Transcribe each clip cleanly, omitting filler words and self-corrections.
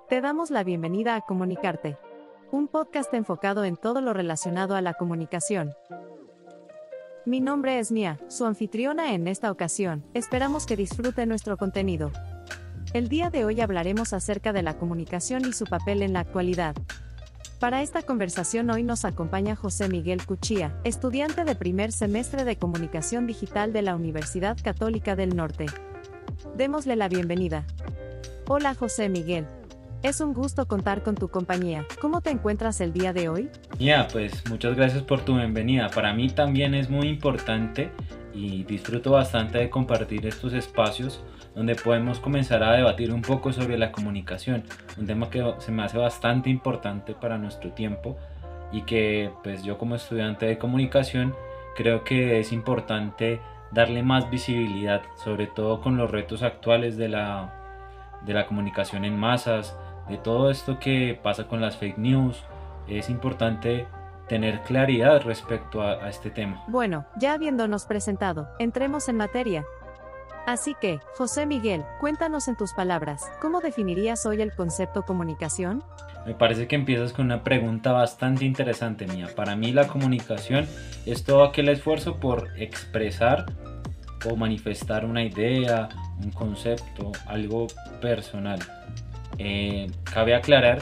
Te damos la bienvenida a Comunicarte, un podcast enfocado en todo lo relacionado a la comunicación. Mi nombre es Mia, su anfitriona en esta ocasión. Esperamos que disfrute nuestro contenido. El día de hoy hablaremos acerca de la comunicación y su papel en la actualidad. Para esta conversación hoy nos acompaña José Miguel Cuchilla, estudiante de primer semestre de Comunicación Digital de la Universidad Católica del Norte. Démosle la bienvenida. Hola José Miguel. Es un gusto contar con tu compañía. ¿Cómo te encuentras el día de hoy? Pues muchas gracias por tu bienvenida. Para mí también es muy importante y disfruto bastante de compartir estos espacios donde podemos comenzar a debatir un poco sobre la comunicación, un tema que se me hace bastante importante para nuestro tiempo y que pues yo como estudiante de comunicación creo que es importante darle más visibilidad, sobre todo con los retos actuales de la comunicación en masas, de todo esto que pasa con las fake news. Es importante tener claridad respecto a este tema. Bueno, ya habiéndonos presentado, entremos en materia. Así que, José Miguel, cuéntanos en tus palabras, ¿cómo definirías hoy el concepto comunicación? Me parece que empiezas con una pregunta bastante interesante, Mía. Para mí la comunicación es todo aquel esfuerzo por expresar o manifestar una idea, un concepto, algo personal. Cabe aclarar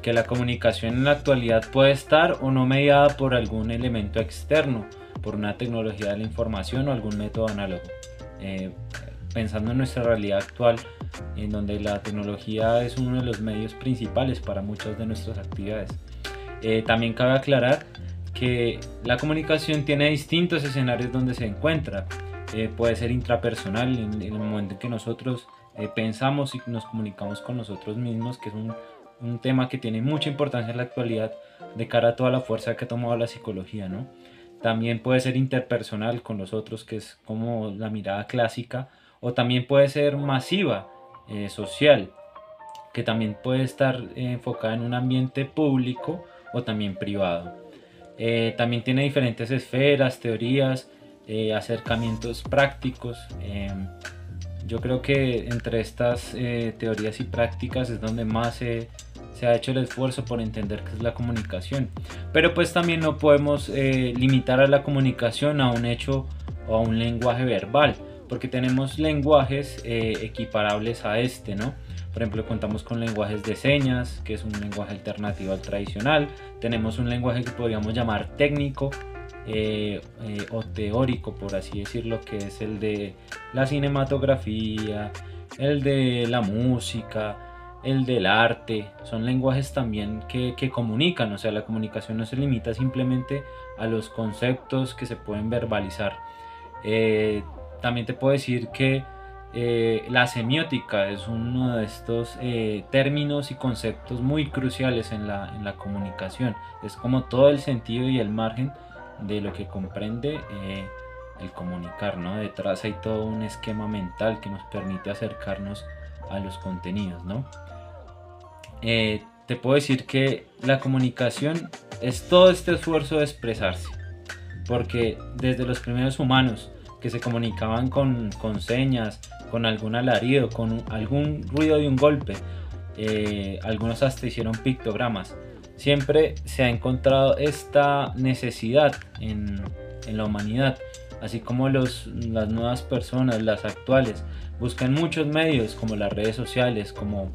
que la comunicación en la actualidad puede estar o no mediada por algún elemento externo, por una tecnología de la información o algún método análogo. Pensando en nuestra realidad actual, en donde la tecnología es uno de los medios principales para muchas de nuestras actividades. También cabe aclarar que la comunicación tiene distintos escenarios donde se encuentra. Puede ser intrapersonal, en el momento en que nosotros pensamos y nos comunicamos con nosotros mismos, que es un tema que tiene mucha importancia en la actualidad de cara a toda la fuerza que ha tomado la psicología, ¿no? También puede ser interpersonal con los otros, que es como la mirada clásica, o también puede ser masiva, social, que también puede estar enfocada en un ambiente público o también privado. También tiene diferentes esferas, teorías, acercamientos prácticos. Yo creo que entre estas teorías y prácticas es donde más se ha hecho el esfuerzo por entender qué es la comunicación. Pero pues también no podemos limitar a la comunicación a un hecho o a un lenguaje verbal, porque tenemos lenguajes equiparables a este, ¿no? Por ejemplo, contamos con lenguajes de señas, que es un lenguaje alternativo al tradicional. Tenemos un lenguaje que podríamos llamar técnico, o teórico, por así decirlo, que es el de la cinematografía, el de la música, el del arte. Son lenguajes también que comunican, o sea, la comunicación no se limita simplemente a los conceptos que se pueden verbalizar. También te puedo decir que la semiótica es uno de estos términos y conceptos muy cruciales en la comunicación. Es como todo el sentido y el margen de lo que comprende el comunicar, ¿no? Detrás hay todo un esquema mental que nos permite acercarnos a los contenidos, ¿no? Te puedo decir que la comunicación es todo este esfuerzo de expresarse, porque desde los primeros humanos que se comunicaban con señas, con algún alarido, con algún ruido de un golpe, algunos hasta hicieron pictogramas. Siempre se ha encontrado esta necesidad en la humanidad, así como las nuevas personas, las actuales, buscan muchos medios como las redes sociales, como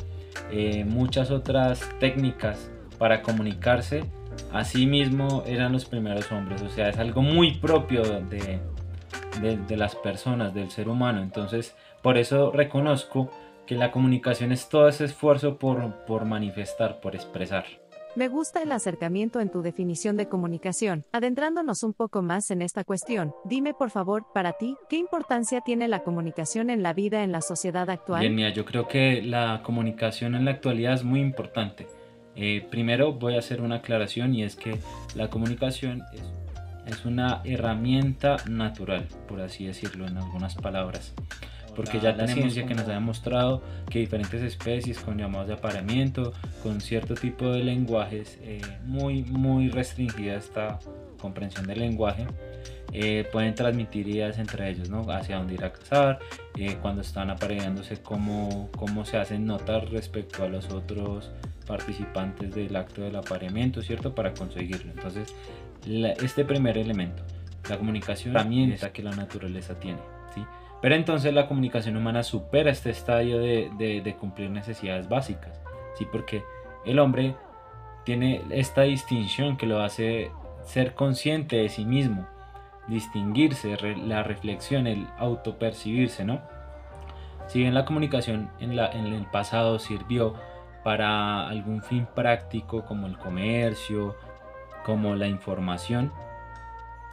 muchas otras técnicas para comunicarse. Así mismo eran los primeros hombres, o sea, es algo muy propio de las personas, del ser humano. Entonces, por eso reconozco que la comunicación es todo ese esfuerzo por manifestar, por expresar. Me gusta el acercamiento en tu definición de comunicación. Adentrándonos un poco más en esta cuestión, dime por favor, para ti, ¿qué importancia tiene la comunicación en la vida en la sociedad actual? Bien, mira, yo creo que la comunicación en la actualidad es muy importante. Primero voy a hacer una aclaración, y es que la comunicación es una herramienta natural, por así decirlo en algunas palabras. Porque ya tenemos ciencia que nos ha demostrado que diferentes especies con llamados de apareamiento, con cierto tipo de lenguajes, muy restringida esta comprensión del lenguaje, pueden transmitir ideas entre ellos, ¿no? Hacia dónde ir a cazar, cuando están apareándose, cómo se hacen notar respecto a los otros participantes del acto del apareamiento, ¿cierto? Para conseguirlo. Entonces, este primer elemento, la comunicación, herramienta que la naturaleza tiene, ¿sí? Pero entonces la comunicación humana supera este estadio de cumplir necesidades básicas, ¿sí? Porque el hombre tiene esta distinción que lo hace ser consciente de sí mismo, distinguirse, la reflexión, el autopercibirse, ¿no? Si bien la comunicación en el pasado sirvió para algún fin práctico como el comercio, como la información,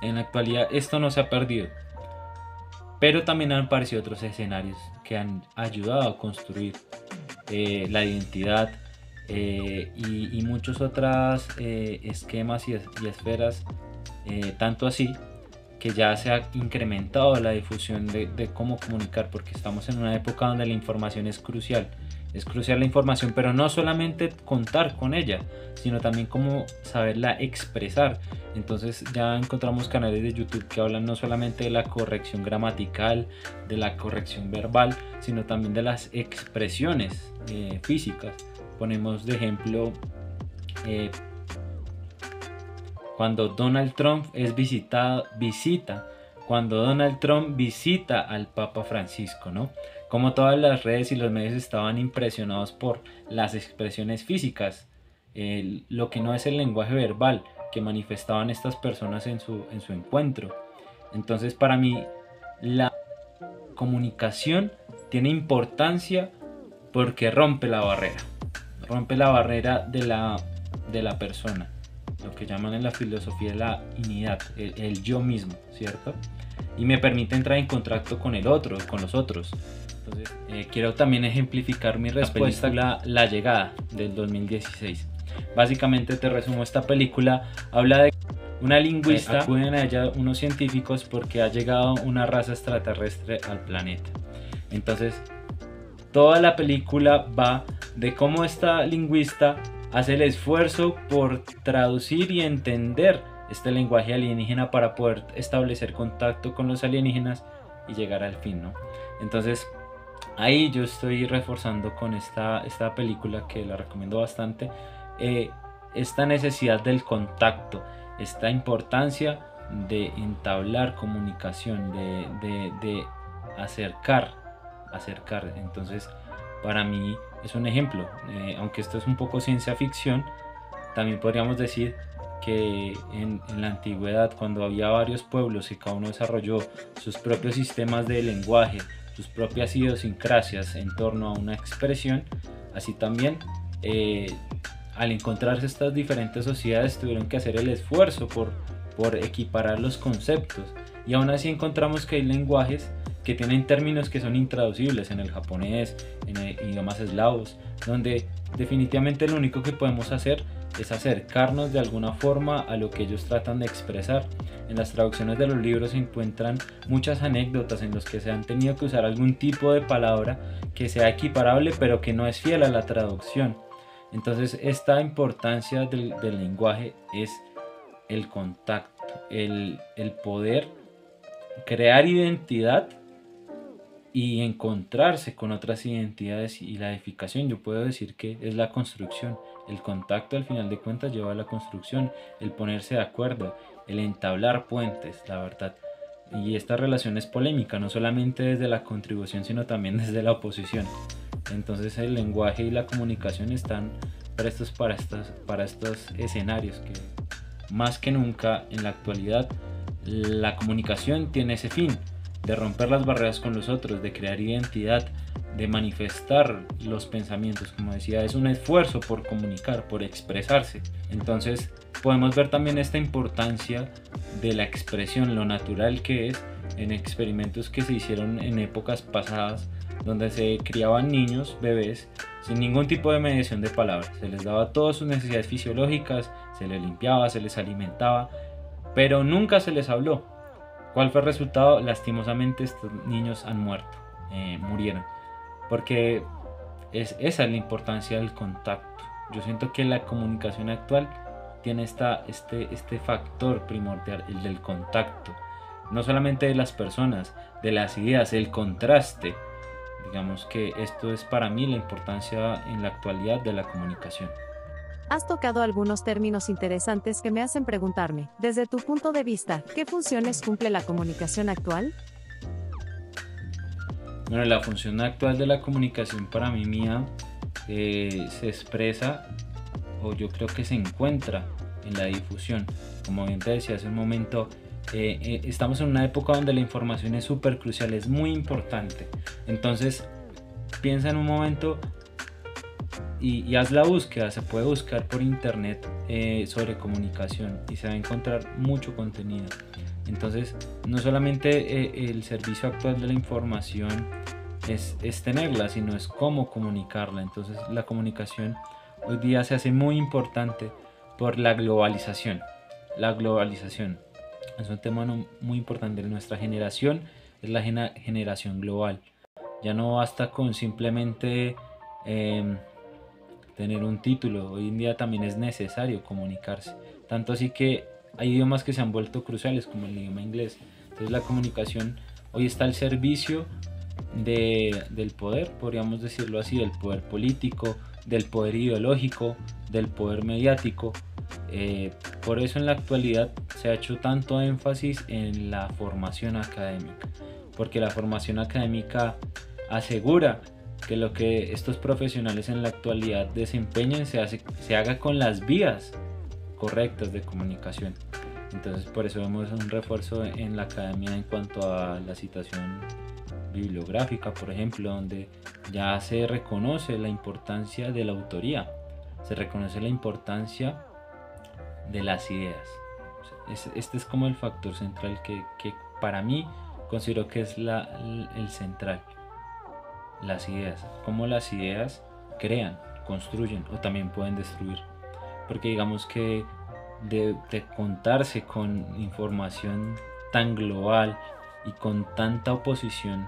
en la actualidad esto no se ha perdido. Pero también han aparecido otros escenarios que han ayudado a construir la identidad y muchos otros esquemas y esferas, tanto así que ya se ha incrementado la difusión de cómo comunicar, porque estamos en una época donde la información es crucial. Es crucial la información, pero no solamente contar con ella, sino también cómo saberla expresar. Entonces ya encontramos canales de YouTube que hablan no solamente de la corrección gramatical, de la corrección verbal, sino también de las expresiones físicas. Ponemos de ejemplo cuando Donald Trump cuando Donald Trump visita al Papa Francisco, ¿no? Como todas las redes y los medios estaban impresionados por las expresiones físicas, lo que no es el lenguaje verbal que manifestaban estas personas en su encuentro. Entonces, para mí, la comunicación tiene importancia porque rompe la barrera de la persona, lo que llaman en la filosofía la unidad, el yo mismo, ¿cierto? Y me permite entrar en contacto con el otro, con los otros. Entonces, quiero también ejemplificar mi respuesta a La Llegada del 2016. Básicamente te resumo, esta película habla de una lingüista, acuden a ella unos científicos porque ha llegado una raza extraterrestre al planeta. Entonces, toda la película va de cómo esta lingüista hace el esfuerzo por traducir y entender este lenguaje alienígena para poder establecer contacto con los alienígenas y llegar al fin, ¿no? Entonces, ahí yo estoy reforzando con esta película, que la recomiendo bastante, esta necesidad del contacto, esta importancia de entablar comunicación, de acercar. Entonces, para mí es un ejemplo, aunque esto es un poco ciencia ficción, también podríamos decir que en la antigüedad, cuando había varios pueblos y cada uno desarrolló sus propios sistemas de lenguaje, sus propias idiosincrasias en torno a una expresión, así también al encontrarse estas diferentes sociedades tuvieron que hacer el esfuerzo por equiparar los conceptos, y aún así encontramos que hay lenguajes que tienen términos que son intraducibles en el japonés, en idiomas eslavos, donde definitivamente lo único que podemos hacer es acercarnos de alguna forma a lo que ellos tratan de expresar. En las traducciones de los libros se encuentran muchas anécdotas en las que se han tenido que usar algún tipo de palabra que sea equiparable pero que no es fiel a la traducción. Entonces, esta importancia del lenguaje es el contacto, el poder crear identidad y encontrarse con otras identidades, y la edificación, yo puedo decir que es la construcción. El contacto al final de cuentas lleva a la construcción, el ponerse de acuerdo, el entablar puentes, la verdad. Y esta relación es polémica, no solamente desde la contribución, sino también desde la oposición. Entonces el lenguaje y la comunicación están prestos para estos escenarios que más que nunca en la actualidad la comunicación tiene ese fin, de romper las barreras con los otros, de crear identidad, de manifestar los pensamientos. Como decía, es un esfuerzo por comunicar, por expresarse. Entonces podemos ver también esta importancia de la expresión, lo natural que es en experimentos que se hicieron en épocas pasadas, donde se criaban niños, bebés, sin ningún tipo de mediación de palabras. Se les daba todas sus necesidades fisiológicas, se les limpiaba, se les alimentaba, pero nunca se les habló. ¿Cuál fue el resultado? Lastimosamente estos niños han muerto, murieron, porque esa es la importancia del contacto. Yo siento que la comunicación actual tiene este factor primordial, el del contacto, no solamente de las personas, de las ideas, el contraste. Digamos que esto es para mí la importancia en la actualidad de la comunicación. Has tocado algunos términos interesantes que me hacen preguntarme, desde tu punto de vista, ¿qué funciones cumple la comunicación actual? Bueno, la función actual de la comunicación para mí, Mía, se expresa, o yo creo que se encuentra en la difusión. Como bien te decía hace un momento, estamos en una época donde la información es súper crucial, es muy importante. Entonces, piensa en un momento y haz la búsqueda. Se puede buscar por internet sobre comunicación y se va a encontrar mucho contenido. Entonces, no solamente el servicio actual de la información es tenerla, sino es cómo comunicarla. Entonces, la comunicación hoy día se hace muy importante por la globalización. La globalización es un tema muy importante. Nuestra generación es la generación global. Ya no basta con simplemente tener un título. Hoy en día también es necesario comunicarse. Tanto así que hay idiomas que se han vuelto cruciales, como el idioma inglés. Entonces la comunicación hoy está al servicio del poder, podríamos decirlo así, del poder político, del poder ideológico, del poder mediático. Por eso en la actualidad se ha hecho tanto énfasis en la formación académica, porque la formación académica asegura que lo que estos profesionales en la actualidad desempeñen se haga con las vías correctas de comunicación. Entonces por eso vemos un refuerzo en la academia en cuanto a la citación bibliográfica, por ejemplo, donde ya se reconoce la importancia de la autoría, se reconoce la importancia de las ideas. Este es como el factor central que para mí considero que es el central. Las ideas, cómo las ideas crean, construyen o también pueden destruir. Porque digamos que de contarse con información tan global y con tanta oposición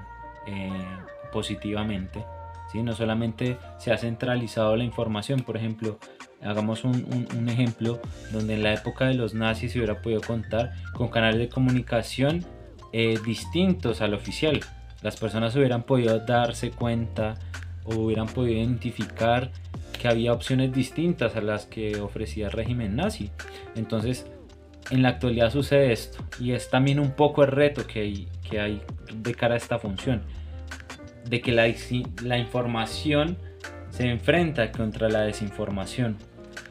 positivamente, ¿sí? No solamente se ha centralizado la información. Por ejemplo, hagamos un ejemplo donde en la época de los nazis se hubiera podido contar con canales de comunicación distintos al oficial. Las personas hubieran podido darse cuenta o hubieran podido identificar que había opciones distintas a las que ofrecía el régimen nazi. Entonces, en la actualidad sucede esto, y es también un poco el reto que hay de cara a esta función, de que la información se enfrenta contra la desinformación.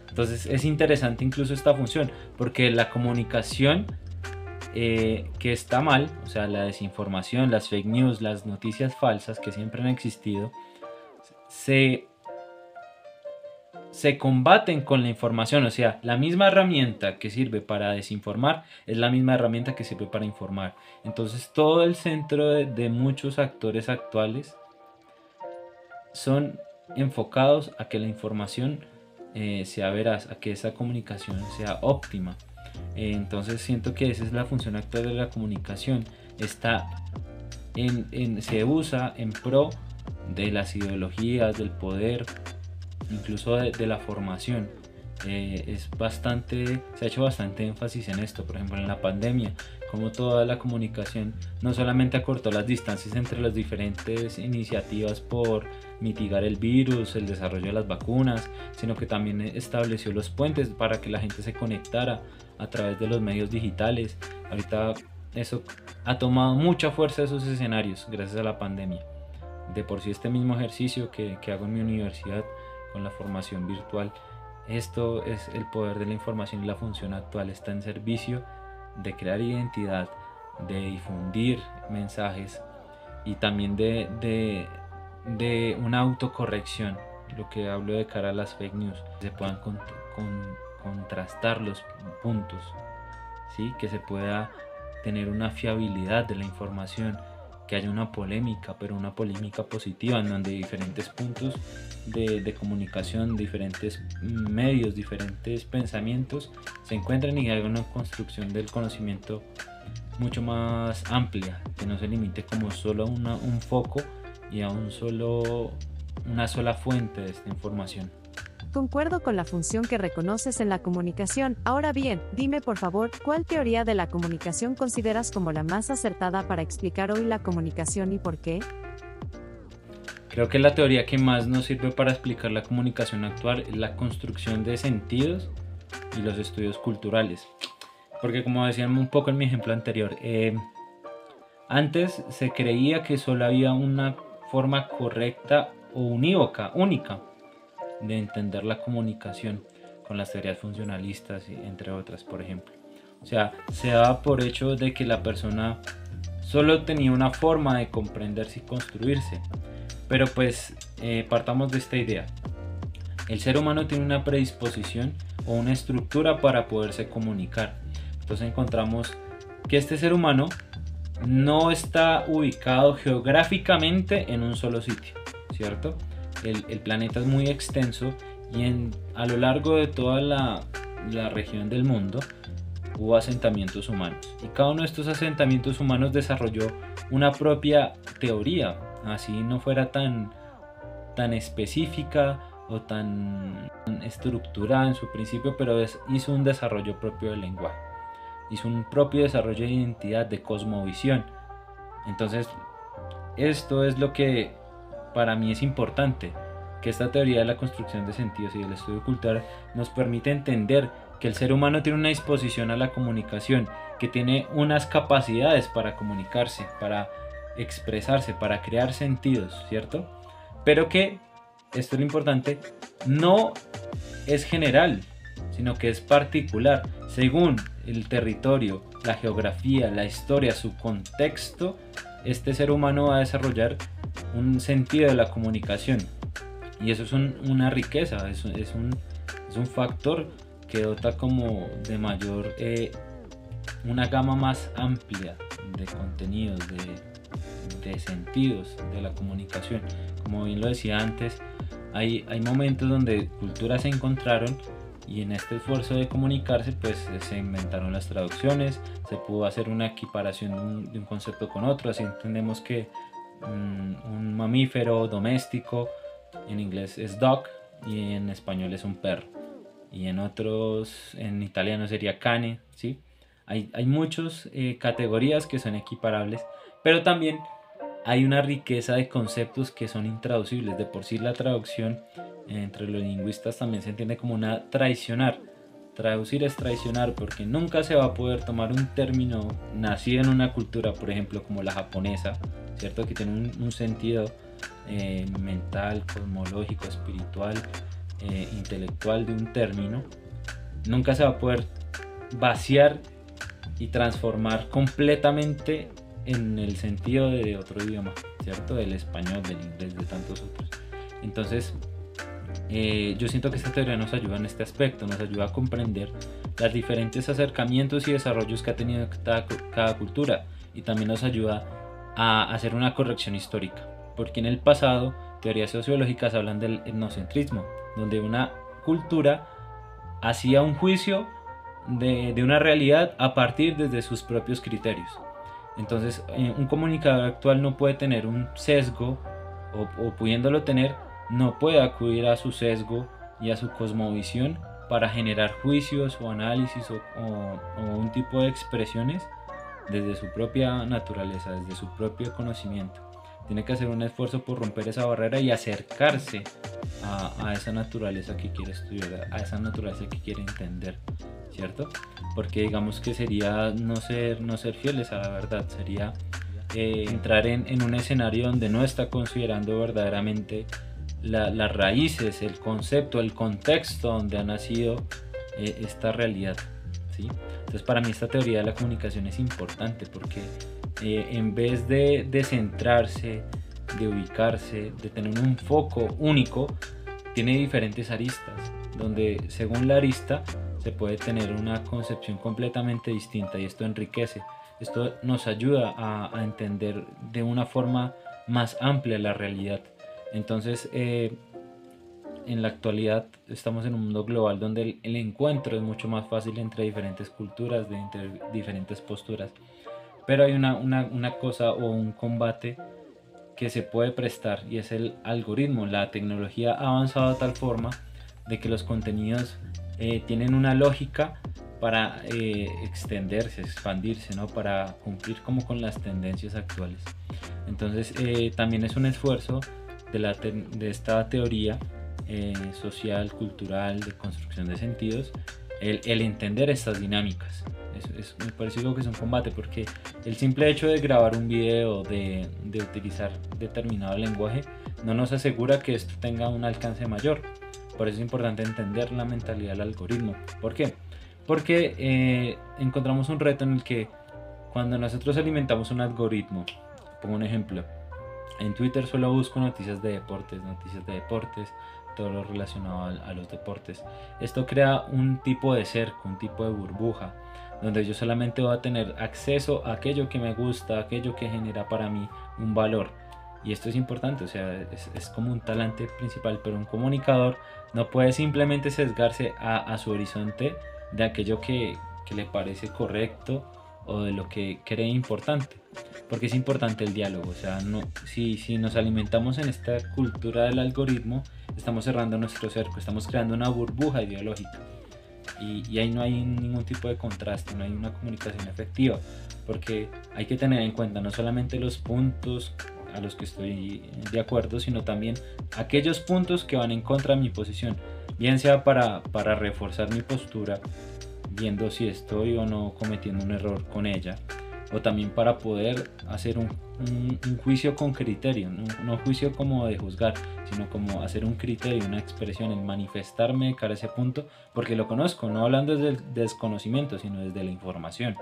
Entonces es interesante incluso esta función, porque la comunicación que está mal, o sea, la desinformación, las fake news, las noticias falsas que siempre han existido, se combaten con la información. O sea, la misma herramienta que sirve para desinformar es la misma herramienta que sirve para informar. Entonces todo el centro de muchos actores actuales son enfocados a que la información sea veraz, a que esa comunicación sea óptima. Entonces siento que esa es la función actual de la comunicación. Se usa en pro de las ideologías, del poder, incluso de la formación. Se ha hecho bastante énfasis en esto. Por ejemplo, en la pandemia, como toda la comunicación no solamente acortó las distancias entre las diferentes iniciativas por mitigar el virus, el desarrollo de las vacunas, sino que también estableció los puentes para que la gente se conectara a través de los medios digitales. Ahorita eso ha tomado mucha fuerza, esos escenarios, gracias a la pandemia. De por sí este mismo ejercicio que hago en mi universidad con la formación virtual, esto es el poder de la información y la función actual. Está en servicio de crear identidad, de difundir mensajes y también de una autocorrección. Lo que hablo de cara a las fake news, se puedan contrastar los puntos, ¿sí? Que se pueda tener una fiabilidad de la información, que haya una polémica, pero una polémica positiva, en donde diferentes puntos de comunicación, diferentes medios, diferentes pensamientos se encuentran y hagan una construcción del conocimiento mucho más amplia, que no se limite como solo a un foco y a una sola fuente de esta información. Concuerdo con la función que reconoces en la comunicación. Ahora bien, dime por favor, ¿cuál teoría de la comunicación consideras como la más acertada para explicar hoy la comunicación y por qué? Creo que la teoría que más nos sirve para explicar la comunicación actual es la construcción de sentidos y los estudios culturales. Porque como decían un poco en mi ejemplo anterior, antes se creía que solo había una forma correcta o unívoca, única, de entender la comunicación con las teorías funcionalistas, entre otras, por ejemplo. O sea, se daba por hecho de que la persona solo tenía una forma de comprenderse y construirse. Pero pues partamos de esta idea. El ser humano tiene una predisposición o una estructura para poderse comunicar. Entonces encontramos que este ser humano no está ubicado geográficamente en un solo sitio, ¿cierto? El planeta es muy extenso y a lo largo de toda la región del mundo hubo asentamientos humanos. Y cada uno de estos asentamientos humanos desarrolló una propia teoría, así no fuera tan específica o tan estructurada en su principio, pero hizo un desarrollo propio del lenguaje, hizo un propio desarrollo de identidad, de cosmovisión. Entonces, esto es lo que para mí es importante, que esta teoría de la construcción de sentidos y del estudio cultural nos permite entender que el ser humano tiene una disposición a la comunicación, que tiene unas capacidades para comunicarse, para expresarse, para crear sentidos, ¿cierto? Pero que, esto es lo importante, no es general, sino que es particular. Según el territorio, la geografía, la historia, su contexto, este ser humano va a desarrollar un sentido de la comunicación. Y eso es una riqueza, es un factor que dota como de mayor, una gama más amplia de contenidos, de sentidos de la comunicación. Como bien lo decía antes, hay momentos donde culturas se encontraron y en este esfuerzo de comunicarse pues se inventaron las traducciones, se pudo hacer una equiparación de un concepto con otro. Así entendemos que un mamífero doméstico en inglés es dog y en español es un perro, y en italiano sería cane, ¿sí? Hay muchas categorías que son equiparables, pero también hay una riqueza de conceptos que son intraducibles. De por sí la traducción entre los lingüistas también se entiende como una traicionar. Traducir es traicionar, porque nunca se va a poder tomar un término nacido en una cultura, por ejemplo, como la japonesa, ¿cierto? Que tiene un sentido mental, cosmológico, espiritual, intelectual de un término. Nunca se va a poder vaciar y transformar completamente en el sentido de otro idioma, ¿cierto? Del español, del inglés, de tantos otros. Entonces, yo siento que esta teoría nos ayuda en este aspecto, nos ayuda a comprender los diferentes acercamientos y desarrollos que ha tenido cada cultura, y también nos ayuda a hacer una corrección histórica, porque en el pasado teorías sociológicas hablan del etnocentrismo, donde una cultura hacía un juicio de una realidad a partir desde sus propios criterios. Entonces, un comunicador actual no puede tener un sesgo, o pudiéndolo tener, no puede acudir a su sesgo y a su cosmovisión para generar juicios o análisis o un tipo de expresiones desde su propia naturaleza, desde su propio conocimiento. Tiene que hacer un esfuerzo por romper esa barrera y acercarse a esa naturaleza que quiere estudiar, a esa naturaleza que quiere entender, ¿cierto? Porque digamos que sería no ser fieles a la verdad, sería entrar en un escenario donde no está considerando verdaderamente las raíces, el concepto, el contexto donde ha nacido esta realidad, ¿sí? Entonces, para mí esta teoría de la comunicación es importante, porque en vez de centrarse, de ubicarse, de tener un foco único, tiene diferentes aristas, donde según la arista se puede tener una concepción completamente distinta, y esto enriquece. Esto nos ayuda a entender de una forma más amplia la realidad. Entonces, en la actualidad estamos en un mundo global donde el encuentro es mucho más fácil entre diferentes culturas, entre diferentes posturas. Pero hay una cosa o un combate que se puede prestar, y es el algoritmo. La tecnología ha avanzado de tal forma de que los contenidos tienen una lógica para extenderse, expandirse, ¿no? Para cumplir como con las tendencias actuales. Entonces también es un esfuerzo de esta teoría social, cultural, de construcción de sentidos, el entender estas dinámicas. Me parece que es un combate, porque el simple hecho de grabar un video, de utilizar determinado lenguaje, no nos asegura que esto tenga un alcance mayor. Por eso es importante entender la mentalidad del algoritmo. ¿Por qué? Porque encontramos un reto en el que cuando nosotros alimentamos un algoritmo, pongo un ejemplo, en Twitter solo busco noticias de deportes, todo lo relacionado a los deportes. Esto crea un tipo de cerco, un tipo de burbuja, donde yo solamente voy a tener acceso a aquello que me gusta, aquello que genera para mí un valor. Y esto es importante, o sea, es como un talante principal, pero un comunicador no puede simplemente sesgarse a su horizonte de aquello que le parece correcto o de lo que cree importante, porque es importante el diálogo. O sea, si nos alimentamos en esta cultura del algoritmo, estamos cerrando nuestro cerco, estamos creando una burbuja ideológica, y ahí no hay ningún tipo de contraste, no hay una comunicación efectiva, porque hay que tener en cuenta no solamente los puntos a los que estoy de acuerdo, sino también aquellos puntos que van en contra de mi posición, bien sea para reforzar mi postura, viendo si estoy o no cometiendo un error con ella, o también para poder hacer un juicio con criterio, no juicio como de juzgar, sino como hacer un criterio, una expresión, el manifestarme de cara a ese punto, porque lo conozco, no hablando desde el desconocimiento, sino desde la información.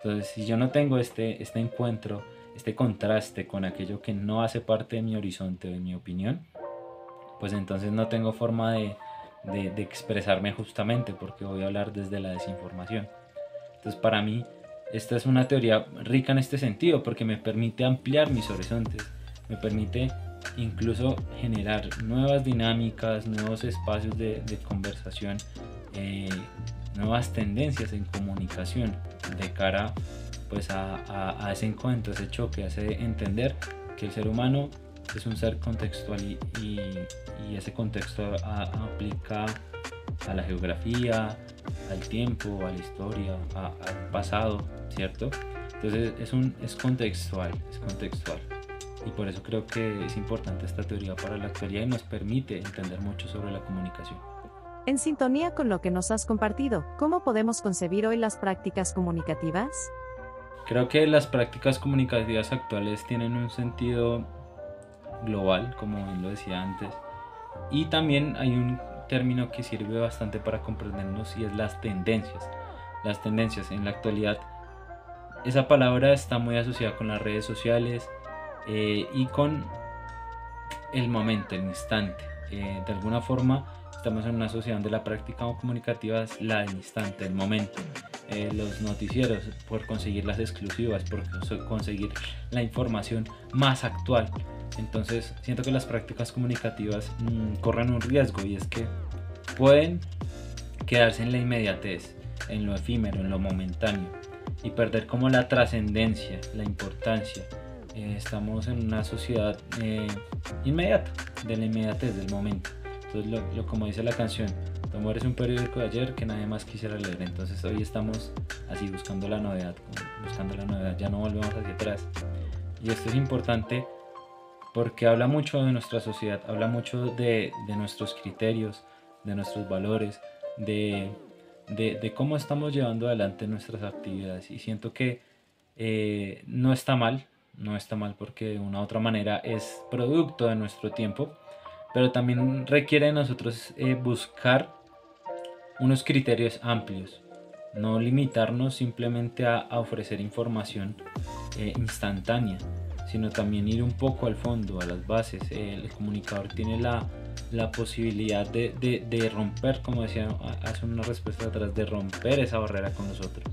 Entonces, si yo no tengo este encuentro, este contraste con aquello que no hace parte de mi horizonte o de mi opinión, pues entonces no tengo forma de expresarme justamente, porque voy a hablar desde la desinformación. Entonces, para mí esta es una teoría rica en este sentido, porque me permite ampliar mis horizontes, me permite incluso generar nuevas dinámicas, nuevos espacios de conversación, nuevas tendencias en comunicación de cara pues a ese encuentro, ese choque, hace entender que el ser humano es un ser contextual y ese contexto aplica a la geografía, al tiempo, a la historia, al pasado, ¿cierto? Entonces es contextual. Y por eso creo que es importante esta teoría para la actualidad y nos permite entender mucho sobre la comunicación. En sintonía con lo que nos has compartido, ¿cómo podemos concebir hoy las prácticas comunicativas? Creo que las prácticas comunicativas actuales tienen un sentido global, como bien lo decía antes, y también hay un término que sirve bastante para comprendernos, y es las tendencias. Las tendencias en la actualidad, esa palabra está muy asociada con las redes sociales y con el momento, el instante. De alguna forma estamos en una sociedad donde la práctica comunicativa es la del instante, el momento. Los noticieros por conseguir las exclusivas, por conseguir la información más actual. Entonces siento que las prácticas comunicativas corren un riesgo, y es que pueden quedarse en la inmediatez, en lo efímero, en lo momentáneo, y perder como la trascendencia, la importancia. Estamos en una sociedad inmediata, de la inmediatez del momento. Entonces como dice la canción, tu amor es un periódico de ayer que nadie más quisiera leer. Entonces hoy estamos así buscando la novedad, ya no volvemos hacia atrás. Y esto es importante porque habla mucho de nuestra sociedad, habla mucho de nuestros criterios, de nuestros valores, de cómo estamos llevando adelante nuestras actividades. Y siento que no está mal porque de una u otra manera es producto de nuestro tiempo, pero también requiere de nosotros buscar unos criterios amplios, no limitarnos simplemente a ofrecer información instantánea, sino también ir un poco al fondo, a las bases. El comunicador tiene la posibilidad de romper, como decía hace una respuesta atrás, de romper esa barrera con nosotros.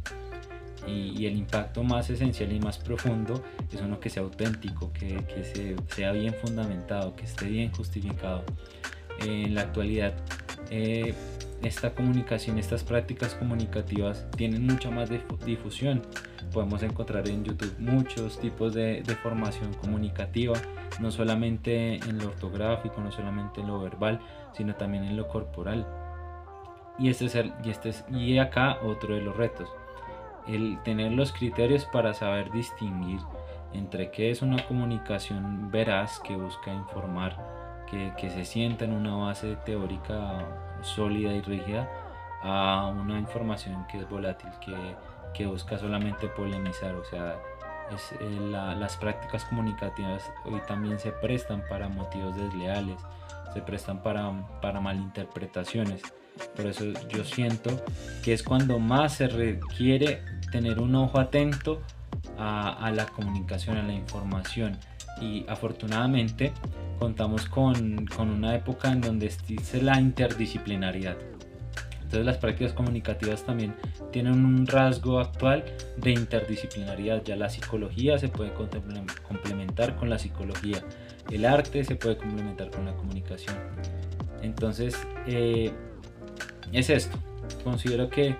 Y el impacto más esencial y más profundo es uno que sea auténtico, que sea bien fundamentado, que esté bien justificado. En la actualidad esta comunicación, estas prácticas comunicativas tienen mucha más difusión, Podemos encontrar en YouTube muchos tipos de formación comunicativa, no solamente en lo ortográfico, no solamente en lo verbal, sino también en lo corporal. Y acá otro de los retos, el tener los criterios para saber distinguir entre qué es una comunicación veraz que busca informar, que se sienta en una base teórica sólida y rígida, a una información que es volátil, que busca solamente polemizar. O sea, las prácticas comunicativas hoy también se prestan para motivos desleales, se prestan para malinterpretaciones. Por eso yo siento que es cuando más se requiere tener un ojo atento a la comunicación, a la información. Y afortunadamente contamos con una época en donde existe la interdisciplinariedad. Entonces las prácticas comunicativas también tienen un rasgo actual de interdisciplinariedad. Ya la psicología se puede complementar con la psicología, el arte se puede complementar con la comunicación. Entonces es esto. Considero que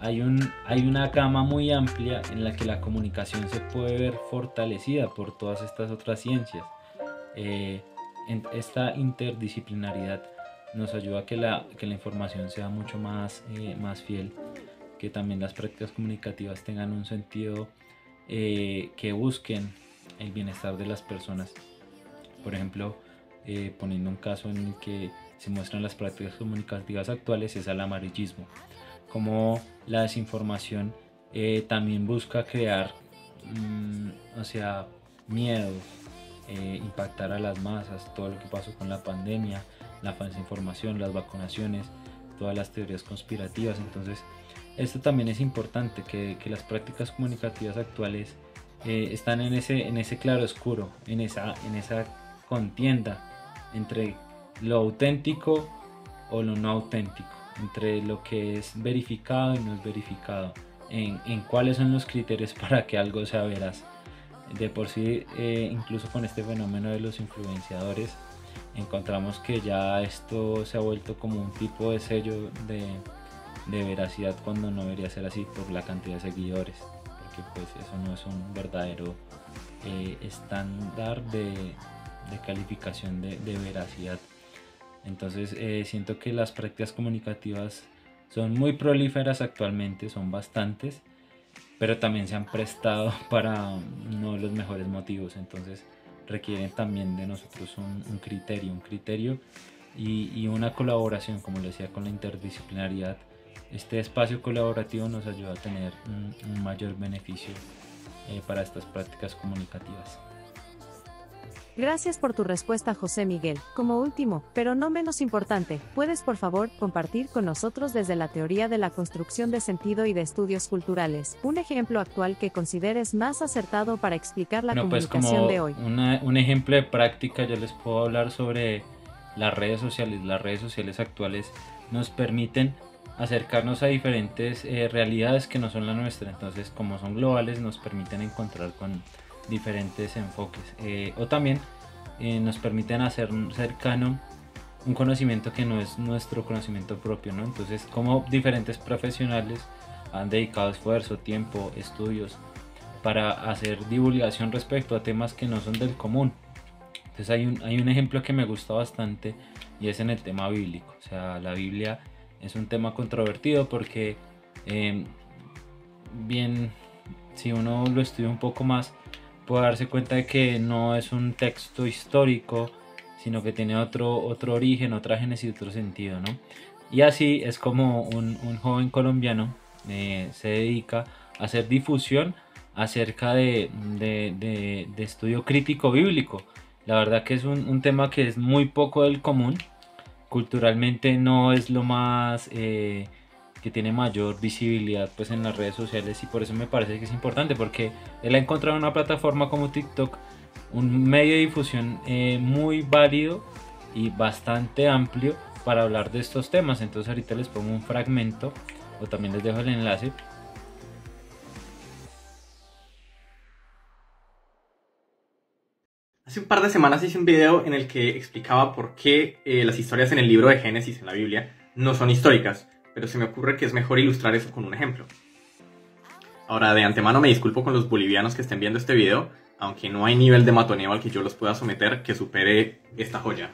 hay una gama muy amplia en la que la comunicación se puede ver fortalecida por todas estas otras ciencias. Esta interdisciplinaridad nos ayuda a que la información sea mucho más fiel, que también las prácticas comunicativas tengan un sentido que busquen el bienestar de las personas. Por ejemplo, poniendo un caso en el que se muestran las prácticas comunicativas actuales, es el amarillismo, como la desinformación también busca crear miedo, impactar a las masas, todo lo que pasó con la pandemia, la falsa información, las vacunaciones, todas las teorías conspirativas. Entonces esto también es importante, que las prácticas comunicativas actuales están en ese claro oscuro, en esa contienda entre lo auténtico o lo no auténtico, entre lo que es verificado y no es verificado, en cuáles son los criterios para que algo sea veraz. De por sí, incluso con este fenómeno de los influenciadores, encontramos que ya esto se ha vuelto como un tipo de sello de veracidad, cuando no debería ser así por la cantidad de seguidores, porque pues eso no es un verdadero estándar de calificación de veracidad. Entonces siento que las prácticas comunicativas son muy prolíferas actualmente, son bastantes, pero también se han prestado para no los mejores motivos. Entonces requieren también de nosotros un criterio y una colaboración, como lo decía, con la interdisciplinariedad. Este espacio colaborativo nos ayuda a tener un mayor beneficio para estas prácticas comunicativas. Gracias por tu respuesta, José Miguel. Como último, pero no menos importante, ¿puedes por favor compartir con nosotros desde la teoría de la construcción de sentido y de estudios culturales un ejemplo actual que consideres más acertado para explicar la comunicación de hoy? Un ejemplo de práctica, yo les puedo hablar sobre las redes sociales. Las redes sociales actuales nos permiten acercarnos a diferentes realidades que no son la nuestra. Entonces, como son globales, nos permiten encontrar con diferentes enfoques, o también nos permiten hacer cercano un conocimiento que no es nuestro conocimiento propio, ¿no? Entonces, como diferentes profesionales han dedicado esfuerzo, tiempo, estudios para hacer divulgación respecto a temas que no son del común. Entonces hay un ejemplo que me gusta bastante, y es en el tema bíblico. O sea, la Biblia es un tema controvertido porque bien, si uno lo estudia un poco más, puede darse cuenta de que no es un texto histórico, sino que tiene otro origen, otra génesis, otro sentido, ¿no? Y así es como un joven colombiano se dedica a hacer difusión acerca de estudio crítico bíblico. La verdad que es un tema que es muy poco del común, culturalmente no es lo más que tiene mayor visibilidad pues en las redes sociales, y por eso me parece que es importante, porque él ha encontrado una plataforma como TikTok, un medio de difusión muy válido y bastante amplio para hablar de estos temas. Entonces ahorita les pongo un fragmento, o también les dejo el enlace. Hace un par de semanas hice un video en el que explicaba por qué las historias en el libro de Génesis, en la Biblia, no son históricas, pero se me ocurre que es mejor ilustrar eso con un ejemplo. Ahora, de antemano me disculpo con los bolivianos que estén viendo este video, aunque no hay nivel de matoneo al que yo los pueda someter que supere esta joya.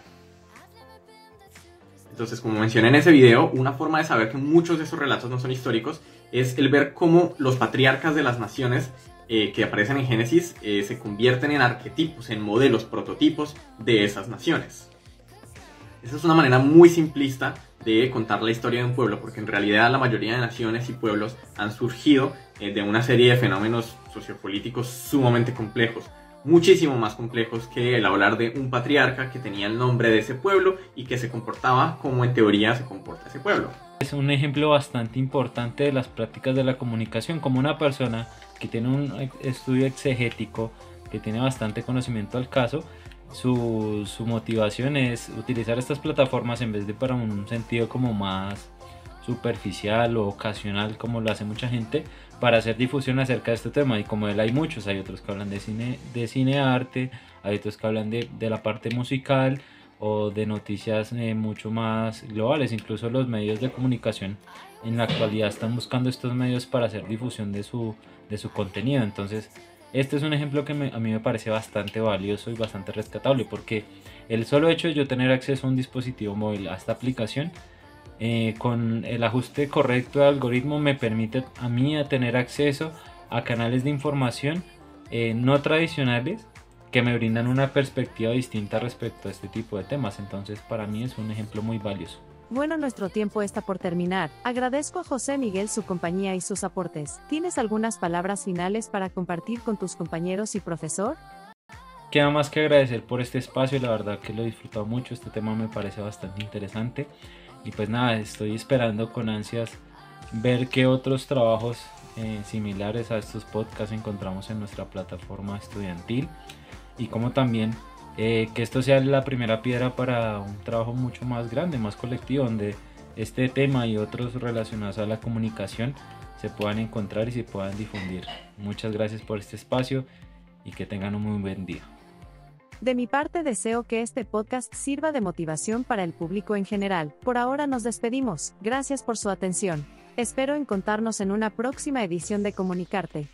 Entonces, como mencioné en ese video, una forma de saber que muchos de esos relatos no son históricos es el ver cómo los patriarcas de las naciones que aparecen en Génesis se convierten en arquetipos, en modelos, prototipos de esas naciones. Esa es una manera muy simplista de contar la historia de un pueblo, porque en realidad la mayoría de naciones y pueblos han surgido de una serie de fenómenos sociopolíticos sumamente complejos, muchísimo más complejos que el hablar de un patriarca que tenía el nombre de ese pueblo y que se comportaba como en teoría se comporta ese pueblo. Es un ejemplo bastante importante de las prácticas de la comunicación, como una persona que tiene un estudio exegético, que tiene bastante conocimiento al caso, su motivación es utilizar estas plataformas en vez de para un sentido como más superficial o ocasional como lo hace mucha gente, para hacer difusión acerca de este tema. Y como él hay muchos, hay otros que hablan de cine arte, hay otros que hablan de la parte musical o de noticias mucho más globales. Incluso los medios de comunicación en la actualidad están buscando estos medios para hacer difusión de su contenido. Entonces este es un ejemplo que a mí me parece bastante valioso y bastante rescatable, porque el solo hecho de yo tener acceso a un dispositivo móvil, a esta aplicación, con el ajuste correcto de algoritmo, me permite a mí tener acceso a canales de información no tradicionales que me brindan una perspectiva distinta respecto a este tipo de temas. Entonces para mí es un ejemplo muy valioso. Bueno, nuestro tiempo está por terminar. Agradezco a José Miguel su compañía y sus aportes. ¿Tienes algunas palabras finales para compartir con tus compañeros y profesor? Queda más que agradecer por este espacio, la verdad que lo he disfrutado mucho, este tema me parece bastante interesante y pues nada, estoy esperando con ansias ver qué otros trabajos similares a estos podcasts encontramos en nuestra plataforma estudiantil, y como también que esto sea la primera piedra para un trabajo mucho más grande, más colectivo, donde este tema y otros relacionados a la comunicación se puedan encontrar y se puedan difundir. Muchas gracias por este espacio y que tengan un muy buen día. De mi parte deseo que este podcast sirva de motivación para el público en general. Por ahora nos despedimos. Gracias por su atención. Espero encontrarnos en una próxima edición de Comunicarte.